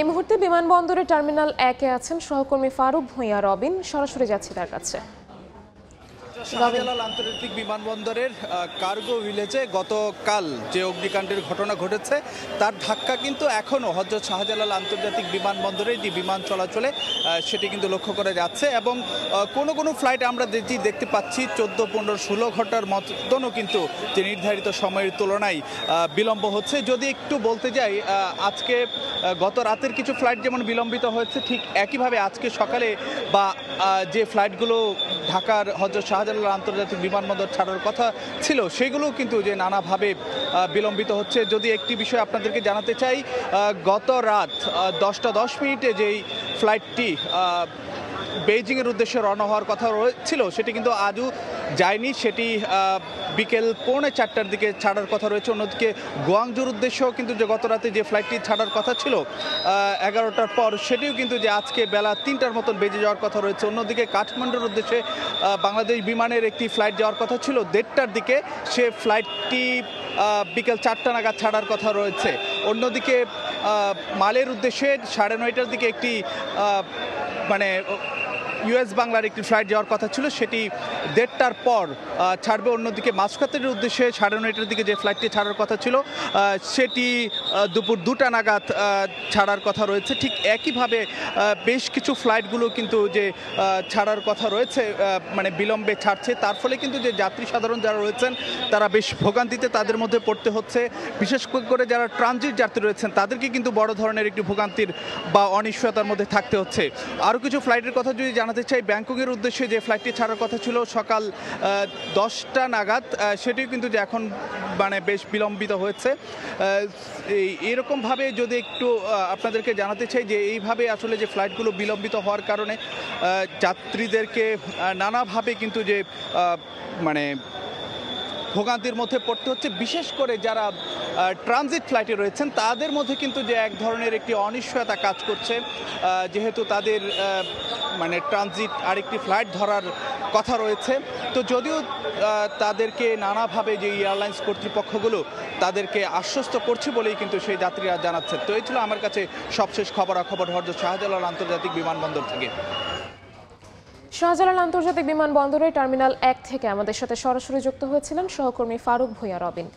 এই মুহূর্তে বিমানবন্দরে টার্মিনাল 1-এ আছেন সহকর্মী ফারুক ভূঁইয়া রবিন। সরাসরি যাচ্ছি তার কাছে। শাহজালাল আন্তর্জাতিক বিমানবন্দরের কার্গো ভিলেজে গতকাল যে অগ্নিকাণ্ডের ঘটনা ঘটেছে তার ধাক্কা কিন্তু এখনও হযরত শাহজালাল আন্তর্জাতিক বিমানবন্দরে যে বিমান চলাচলে সেটি কিন্তু লক্ষ্য করা যাচ্ছে এবং কোনো ফ্লাইট আমরা দেখতে পাচ্ছি 14, 15, 16 ঘন্টার মতনও কিন্তু যে নির্ধারিত সময়ের তুলনায় বিলম্ব হচ্ছে। যদি একটু বলতে যাই, আজকে গত রাতের কিছু ফ্লাইট যেমন বিলম্বিত হয়েছে, ঠিক একইভাবে আজকে সকালে বা যে ফ্লাইটগুলো ঢাকার হযরত শাহজালাল আন্তর্জাতিক বিমানবন্দর ছাড়ার কথা ছিল সেগুলোও কিন্তু যে নানাভাবে বিলম্বিত হচ্ছে। যদি একটি বিষয় আপনাদেরকে জানাতে চাই, গত রাত 10টা 10 মিনিটে যেই ফ্লাইটটি বেইজিংয়ের উদ্দেশ্যে রওনা হওয়ার কথা ছিল সেটি কিন্তু আজও যায়নি। সেটি বিকেল 3:45টার দিকে ছাড়ার কথা রয়েছে। অন্যদিকে গোয়াংজুর উদ্দেশ্যেও কিন্তু যে গত রাতে যে ফ্লাইটটি ছাড়ার কথা ছিল 11টার পর, সেটিও কিন্তু যে আজকে বেলা 3টার মতন বেজে যাওয়ার কথা রয়েছে। অন্যদিকে কাঠমান্ডুর উদ্দেশ্যে বাংলাদেশ বিমানের একটি ফ্লাইট যাওয়ার কথা ছিল 1:30টার দিকে, সে ফ্লাইটটি বিকেল 4টা নাগাদ ছাড়ার কথা রয়েছে। অন্যদিকে মালের উদ্দেশ্যে 9:30টার দিকে একটি মানে ইউএস বাংলার একটি ফ্লাইট যাওয়ার কথা ছিল, সেটি 1:30টার পর ছাড়বে। অন্যদিকে মাসকাতের উদ্দেশ্যে 9:30টার দিকে যে ফ্লাইটটি ছাড়ার কথা ছিল সেটি দুপুর 2টা নাগাদ ছাড়ার কথা রয়েছে। ঠিক একইভাবে বেশ কিছু ফ্লাইটগুলো কিন্তু যে ছাড়ার কথা রয়েছে, মানে বিলম্বে ছাড়ছে। তার ফলে কিন্তু যে যাত্রী সাধারণ যারা রয়েছেন তারা বেশ ভোগান্তিতে তাদের মধ্যে পড়তে হচ্ছে। বিশেষ করে যারা ট্রানজিট যাত্রী রয়েছেন তাদেরকে কিন্তু বড় ধরনের একটি ভোগান্তির বা অনিশ্চয়তার মধ্যে থাকতে হচ্ছে। আরও কিছু ফ্লাইটের কথা যদি জানাতে চাই, ব্যাংককের উদ্দেশ্যে যে ফ্লাইটটি ছাড়ার কথা ছিল সকাল 10টা নাগাদ, সেটিও কিন্তু যে এখন মানে বেশ বিলম্বিত হয়েছে। এরকমভাবে যদি একটু আপনাদেরকে জানাতে চাই যে এইভাবে আসলে যে ফ্লাইটগুলো বিলম্বিত হওয়ার কারণে যাত্রীদেরকে নানাভাবে কিন্তু যে মানে ভোগান্তির মধ্যে পড়তে হচ্ছে। বিশেষ করে যারা ট্রানজিট ফ্লাইটে রয়েছেন তাদের মধ্যে কিন্তু যে এক ধরনের একটি অনিশ্চয়তা কাজ করছে, যেহেতু তাদের মানে ট্রানজিট আরেকটি ফ্লাইট ধরার কথা রয়েছে। তো যদিও তাদেরকে নানাভাবে যে এয়ারলাইন্স কর্তৃপক্ষগুলো তাদেরকে আশ্বস্ত করছে বলেই কিন্তু সেই যাত্রীরা জানাচ্ছেন। তো এই ছিল আমার কাছে সবশেষ খবরাখবর হযরত শাহজালাল আন্তর্জাতিক বিমানবন্দর থেকে। শাহজালাল আন্তর্জাতিক বিমানবন্দরের টার্মিনাল 1 থেকে আমাদের সাথে সরাসরি যুক্ত হয়েছিলেন সহকর্মী ফারুক ভূঁইয়া রবিন।